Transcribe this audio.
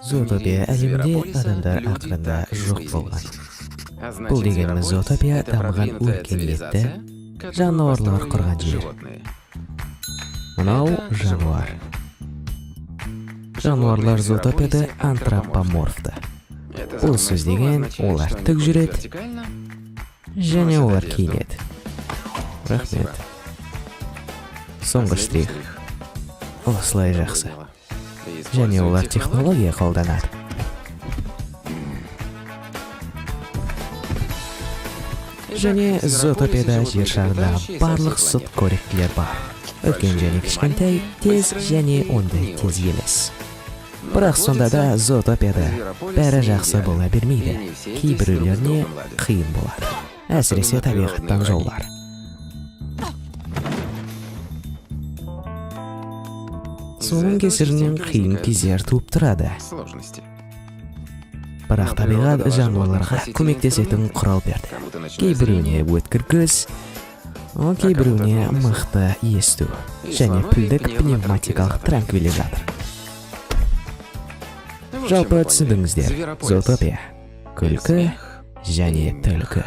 Зоотопия әлемінде адамдар ақырында жоқ болған. Бұл дегеніміз зоотопия дамыған өркениетті жануарлар құрған жер. Мынау жануар. Жануарлар зоотопияда антропоморфты. Бұл сөз деген олар тік жүреді және олар киінеді. Рахмет. Соңғы штрих. Осылай жақсы. Және олар технология қолданады. Және зоотопияда жер шарындағы барлық сүт қоректілер бар. Үлкен және кішкентай, тез және ондай тез емес. Бірақ сонда да зоотопияда бәрі жақсы бола бермейді. Кейбіреулеріне қиын болады. Әсіресе табиғаттан жолдар. Соның кесірінен қиын кездер туып тұрады. Бірақ табиғат жануарларға көмектесетін құрал берді. Кейбіреуіне өткір көз, кейбіреуіне мықты есту және пілдік пневматикалық транквилизатор. Жалпы түсіндіңіздер, зоотопия, күлкі және түлкі.